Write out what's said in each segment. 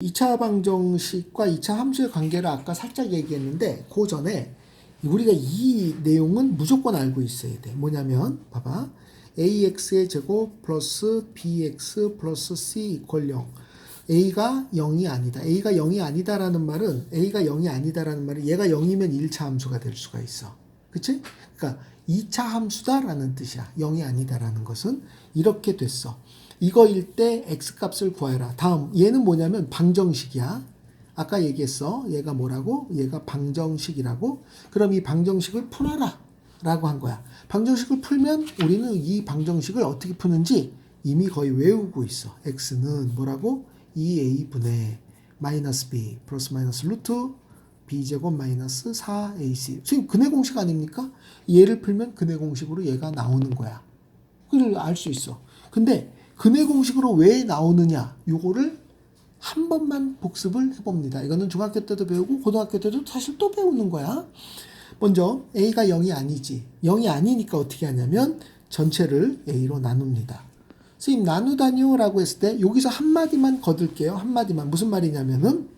2차 방정식과 2차 함수의 관계를 아까 살짝 얘기했는데 그 전에 우리가 이 내용은 무조건 알고 있어야 돼. 뭐냐면 봐봐. ax의 제곱 플러스 bx 플러스 c 이퀄 0. a가 0이 아니다. a가 0이 아니다라는 말은 얘가 0이면 1차 함수가 될 수가 있어. 그치? 그러니까 2차 함수다라는 뜻이야. 0이 아니다라는 것은 이렇게 됐어. 이거일 때 x값을 구해라. 다음 얘는 뭐냐면 방정식이야. 아까 얘기했어. 얘가 뭐라고? 얘가 방정식이라고. 그럼 이 방정식을 풀어라 라고 한 거야. 방정식을 풀면 우리는 이 방정식을 어떻게 푸는지 이미 거의 외우고 있어. x는 뭐라고? 2a분의 마이너스 b 플러스 마이너스 루트 b제곱 마이너스 4ac. 선생님 근해 공식 아닙니까? 얘를 풀면 근해 공식으로 얘가 나오는 거야. 그걸 알 수 있어. 근데 근해 공식으로 왜 나오느냐? 요거를 한 번만 복습을 해봅니다. 이거는 중학교 때도 배우고 고등학교 때도 사실 또 배우는 거야. 먼저 a가 0이 아니지. 0이 아니니까 어떻게 하냐면 전체를 a로 나눕니다. 선생님 나누다니요 라고 했을 때 여기서 한마디만 거둘게요. 한마디만. 무슨 말이냐면은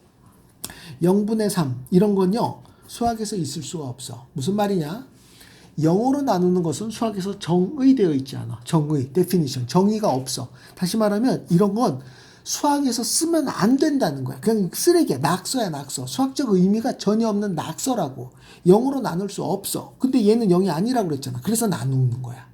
0분의 3 이런 건요. 수학에서 있을 수가 없어. 무슨 말이냐? 0으로 나누는 것은 수학에서 정의되어 있지 않아. 정의, definition, 정의가 없어. 다시 말하면 이런 건 수학에서 쓰면 안 된다는 거야. 그냥 쓰레기야. 낙서야, 낙서. 수학적 의미가 전혀 없는 낙서라고. 0으로 나눌 수 없어. 근데 얘는 0이 아니라고 그랬잖아. 그래서 나누는 거야.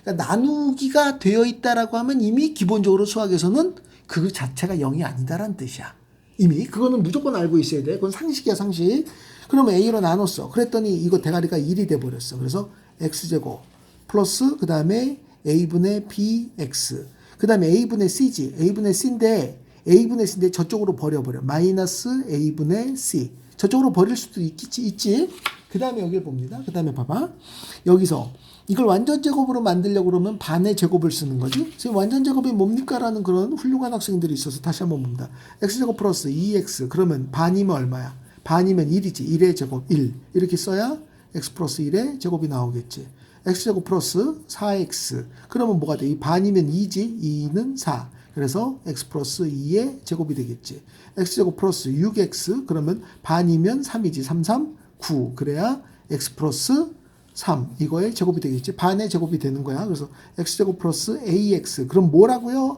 그러니까 나누기가 되어 있다라고 하면 이미 기본적으로 수학에서는 그 자체가 0이 아니다라는 뜻이야. 이미 그거는 무조건 알고 있어야 돼. 그건 상식이야, 상식. 그러면 a로 나눴어. 그랬더니 이거 대가리가 1이 돼 버렸어. 그래서 x제곱 플러스 그 다음에 a분의 bx 그 다음에 a분의 c지. a분의 c인데 저쪽으로 버려버려. 마이너스 a분의 c. 저쪽으로 버릴 수도 있지. 그 다음에 여기를 봅니다. 그 다음에 봐봐. 여기서 이걸 완전 제곱으로 만들려고 그러면 반의 제곱을 쓰는 거지. 지금 완전 제곱이 뭡니까? 라는 그런 훌륭한 학생들이 있어서 다시 한번 봅니다. x제곱 플러스 2x 그러면 반이면 얼마야? 반이면 1이지. 1의 제곱 1 이렇게 써야 x 플러스 1의 제곱이 나오겠지. x제곱 플러스 4x 그러면 뭐가 돼? 이 반이면 2지. 2는 4. 그래서 x 플러스 2의 제곱이 되겠지. x제곱 플러스 6x 그러면 반이면 3이지. 3, 3, 9 그래야 x 플러스 3 이거의 제곱이 되겠지. 반의 제곱이 되는 거야. 그래서 x제곱 플러스 ax 그럼 뭐라고요?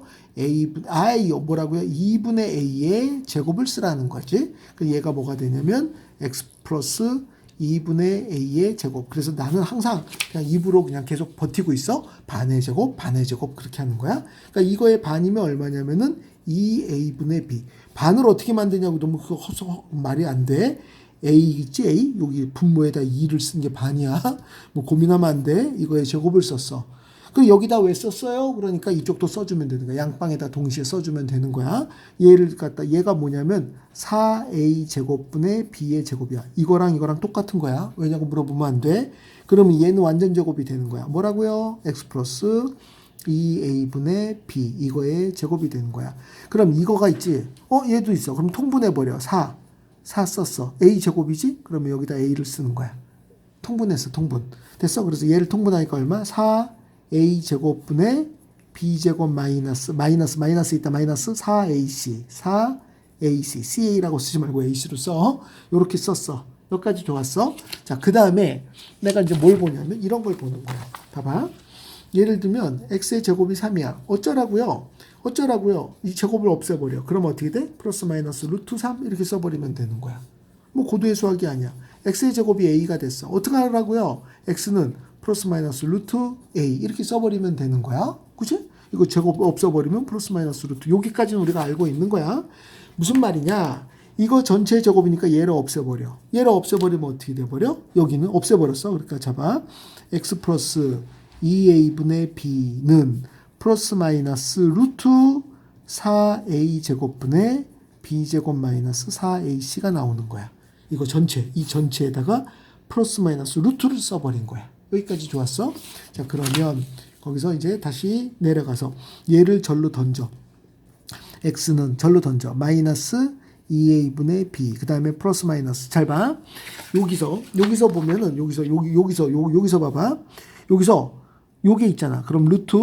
뭐라고요? 2분의 a의 제곱을 쓰라는 거지. 그럼 얘가 뭐가 되냐면 x 플러스 2분의 a의 제곱. 그래서 나는 항상 그냥 입으로 그냥 계속 버티고 있어. 반의 제곱, 반의 제곱 그렇게 하는 거야. 그러니까 이거의 반이면 얼마냐면은 2a분의 b. 반을 어떻게 만드냐고 너무 말이 안 돼. a 있지 a 여기 분모에다 2를 쓴 게 반이야. 뭐 고민하면 안 돼. 이거에 제곱을 썼어. 그럼 여기다 왜 썼어요? 그러니까 이쪽도 써주면 되는 거야. 양방에다 동시에 써주면 되는 거야. 얘가 뭐냐면 4a 제곱분의 b의 제곱이야. 이거랑 똑같은 거야. 왜냐고 물어보면 안 돼. 그러면 얘는 완전 제곱이 되는 거야. 뭐라고요? x 플러스 2a분의 b 이거의 제곱이 되는 거야. 그럼 이거가 있지. 얘도 있어. 그럼 통분해버려. 4 썼어. a 제곱이지? 그러면 여기다 a를 쓰는 거야. 통분했어. 통분. 됐어? 그래서 얘를 통분하니까 얼마? 4a 제곱분의 b 제곱 마이너스 있다. 마이너스 4ac. ca라고 쓰지 말고 ac로 써. 요렇게 썼어. 여기까지 좋았어. 자, 그 다음에 내가 이제 뭘 보냐면 이런 걸 보는 거야. 봐봐. 예를 들면 x의 제곱이 3이야. 어쩌라고요? 이 제곱을 없애버려. 그럼 어떻게 돼? 플러스 마이너스 루트 3 이렇게 써버리면 되는 거야. 뭐 고도의 수학이 아니야. x의 제곱이 a가 됐어. 어떻게 하라고요? x는 플러스 마이너스 루트 a 이렇게 써버리면 되는 거야. 그치? 이거 제곱 없애버리면 플러스 마이너스 루트. 여기까지는 우리가 알고 있는 거야. 무슨 말이냐? 이거 전체 제곱이니까 얘를 없애버려. 얘를 없애버리면 어떻게 돼버려? 여기는 없애버렸어. 그러니까 잡아. x 플러스 2a분의 b는 플러스 마이너스 루트 4a 제곱분의 b 제곱 마이너스 4ac가 나오는 거야. 이거 이 전체에다가 플러스 마이너스 루트를 써버린 거야. 여기까지 좋았어? 자, 그러면 거기서 이제 다시 내려가서 얘를 절로 던져. x는 절로 던져. 마이너스 2a분의 b 그 다음에 플러스 마이너스. 잘 봐. 여기서 보면은 여기서 봐봐. 여기서 요게 있잖아. 그럼 루트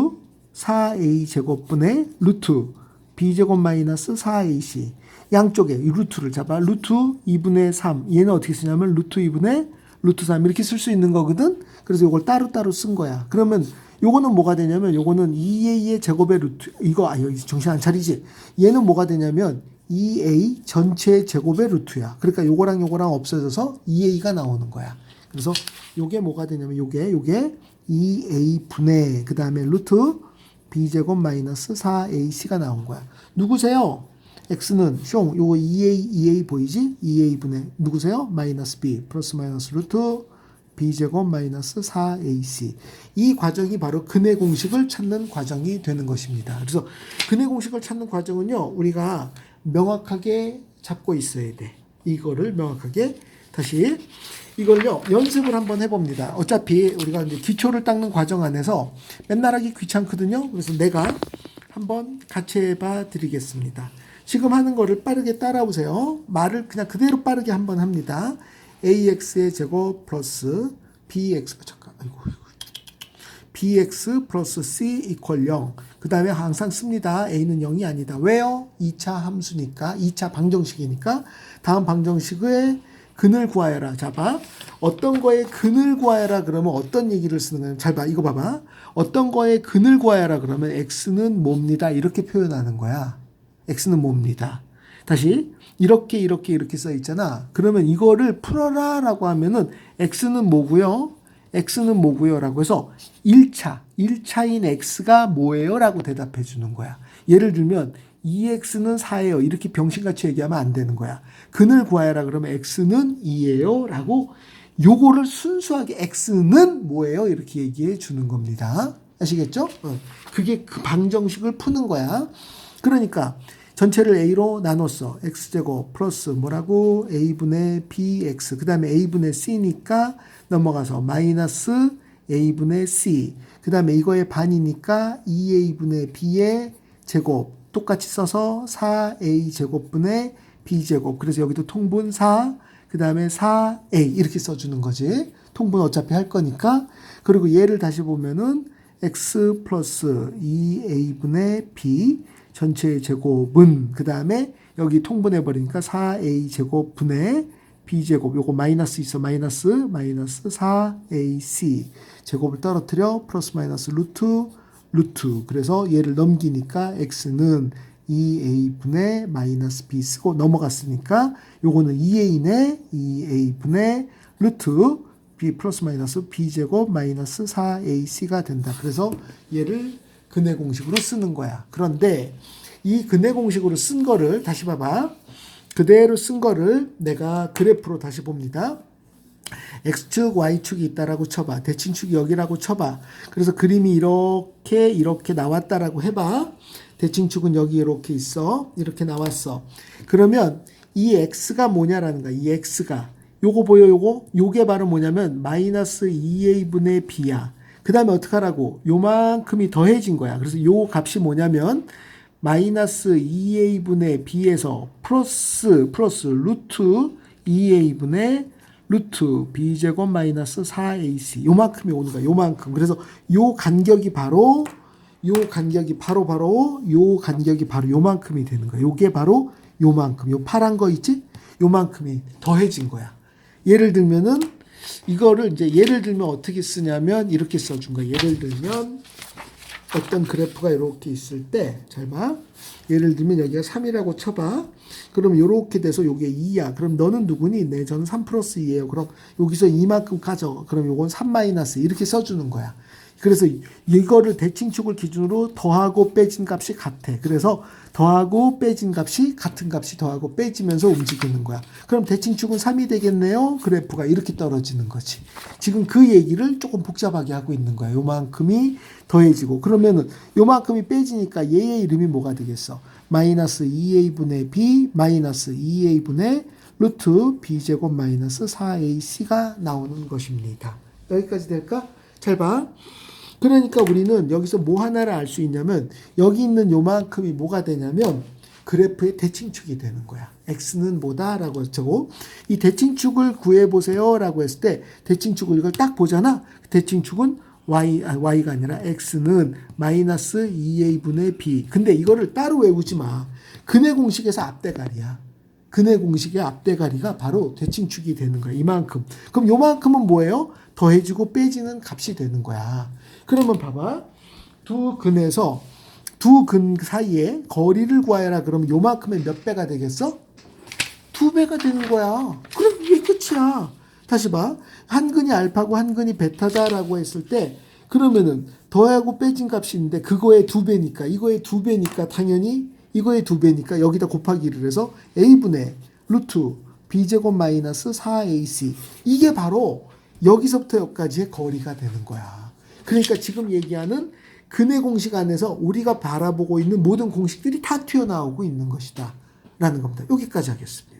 4a 제곱분의 루트 b제곱 마이너스 4ac 양쪽에 이 루트를 잡아. 루트 2분의 3. 얘는 어떻게 쓰냐면 루트 2분의 루트 3 이렇게 쓸 수 있는 거거든. 그래서 이걸 따로따로 쓴 거야. 그러면 요거는 뭐가 되냐면 요거는 2a의 제곱의 루트. 이거 여기 정신 안 차리지. 얘는 뭐가 되냐면 2a 전체 제곱의 루트야. 그러니까 요거랑 요거랑 없어져서 2a가 나오는 거야. 그래서 요게 뭐가 되냐면 요게 2a 분의 그 다음에 루트 b제곱 마이너스 4ac가 나온 거야. 누구세요? x는 숑 요거 2a 보이지? 2a 분의 누구세요? 마이너스 b 플러스 마이너스 루트 b제곱 마이너스 4ac. 이 과정이 바로 근의 공식을 찾는 과정이 되는 것입니다. 그래서 근의 공식을 찾는 과정은요, 우리가 명확하게 잡고 있어야 돼. 이거를 명확하게 다시 이걸요 연습을 한번 해봅니다. 어차피 우리가 이제 기초를 닦는 과정 안에서 맨날 하기 귀찮거든요. 그래서 내가 한번 같이 해봐 드리겠습니다. 지금 하는 거를 빠르게 따라오세요. 말을 그냥 그대로 빠르게 한번 합니다. ax의 제곱 플러스 bx bx 플러스 c 이퀄 0. 그 다음에 항상 씁니다. a는 0이 아니다. 왜요? 2차 함수니까 2차 방정식이니까 다음 방정식의 근을 구하여라. 자 봐. 어떤 거의 근을 구하여라 그러면 어떤 얘기를 쓰는 거예요? 잘 봐. 이거 봐봐. 어떤 거의 근을 구하여라 그러면 x는 뭡니다. 이렇게 표현하는 거야. x는 뭡니다. 다시 이렇게 써 있잖아. 그러면 이거를 풀어라 라고 하면은 x는 뭐고요? x는 뭐고요? 라고 해서 1차인 x가 뭐예요? 라고 대답해 주는 거야. 예를 들면 2x는 4예요. 이렇게 병신같이 얘기하면 안 되는 거야. 근을 구하여라 그러면 x는 2예요. 라고 요거를 순수하게 x는 뭐예요? 이렇게 얘기해 주는 겁니다. 아시겠죠? 그게 그 방정식을 푸는 거야. 그러니까 전체를 a로 나눴어. x제곱 플러스 뭐라고? a분의 bx. 그 다음에 a분의 c니까 넘어가서 마이너스 a분의 c. 그 다음에 이거의 반이니까 2a분의 b의 제곱. 똑같이 써서 4a 제곱분의 b제곱. 그래서 여기도 통분 4. 그 다음에 4a 이렇게 써주는 거지. 통분 어차피 할 거니까. 그리고 얘를 다시 보면은 x 플러스 2a분의 b 전체의 제곱은 그 다음에 여기 통분해 버리니까 4a 제곱분의 b제곱 요거 마이너스 있어. 마이너스 4ac 제곱을 떨어뜨려 플러스 마이너스 루트 그래서 얘를 넘기니까 x는 2a분의 마이너스 b 쓰고 넘어갔으니까 요거는 2a네. 2a분의 루트 b 플러스 마이너스 b제곱 마이너스 4ac가 된다. 그래서 얘를 근의 공식으로 쓰는 거야. 그런데 이 근의 공식으로 쓴 거를 다시 봐봐. 그대로 쓴 거를 내가 그래프로 다시 봅니다. X축, Y축이 있다라고 쳐봐. 대칭축이 여기라고 쳐봐. 그래서 그림이 이렇게 나왔다라고 해봐. 대칭축은 여기 이렇게 있어. 이렇게 나왔어. 그러면 이 X가 뭐냐라는 거야. 이 X가. 요거 보여, 요거? 요게 바로 뭐냐면 마이너스 2a분의 b야. 그 다음에 어떡하라고? 요만큼이 더해진 거야. 그래서 요 값이 뭐냐면 마이너스 2a분의 b에서 플러스 루트 2a분의 루트 b제곱 마이너스 4ac 요만큼이 오는 거야. 요만큼. 그래서 요 간격이 바로 요 간격이 바로 요만큼이 되는 거야. 요게 바로 요만큼. 요 파란 거 있지? 요만큼이 더해진 거야. 예를 들면은 이거를 이제 예를 들면 어떻게 쓰냐면 이렇게 써준 거야. 예를 들면 어떤 그래프가 이렇게 있을 때 잘 봐. 예를 들면 여기가 3이라고 쳐봐. 그럼 이렇게 돼서 요게 2야. 그럼 너는 누구니? 네, 저는 3 플러스 2예요. 그럼 여기서 이만큼 가져. 그럼 요건 3 마이너스 이렇게 써주는 거야. 그래서 이거를 대칭축을 기준으로 더하고 빼진 값이 같아. 그래서 더하고 빼진 값이 같은 값이 더하고 빼지면서 움직이는 거야. 그럼 대칭축은 3이 되겠네요. 그래프가 이렇게 떨어지는 거지. 지금 그 얘기를 조금 복잡하게 하고 있는 거야. 요만큼이 더해지고 그러면은 요만큼이 빼지니까 얘의 이름이 뭐가 되겠어? 마이너스 2a분의 b 마이너스 2a분의 루트 b제곱 마이너스 4ac가 나오는 것입니다. 여기까지 될까? 잘 봐. 그러니까 우리는 여기서 뭐 하나를 알 수 있냐면 여기 있는 요만큼이 뭐가 되냐면 그래프의 대칭축이 되는 거야. x는 뭐다? 라고 했고 이 대칭축을 구해보세요 라고 했을 때 대칭축을 이걸 딱 보잖아. 대칭축은 y가 아니라 x는 마이너스 2a분의 b. 근데 이거를 따로 외우지 마. 근의 공식에서 앞대가리야. 근의 공식의 앞대가리가 바로 대칭축이 되는 거야. 이만큼. 그럼 요만큼은 뭐예요? 더해지고 빼지는 값이 되는 거야. 그러면 봐봐. 두 근 사이에 거리를 구하여라. 그러면 요만큼의 몇 배가 되겠어? 2배가 되는 거야. 그럼 이게 끝이야. 다시 봐. 한 근이 알파고 한 근이 베타다라고 했을 때 그러면은 더하고 빼진 값이 있는데 그거의 2배니까 이거의 2배니까 당연히 이거의 2배니까 여기다 곱하기를 해서 a분의 루트 b제곱 마이너스 4ac 이게 바로 여기서부터 여기까지의 거리가 되는 거야. 그러니까 지금 얘기하는 근의 공식 안에서 우리가 바라보고 있는 모든 공식들이 다 튀어나오고 있는 것이다 라는 겁니다. 여기까지 하겠습니다.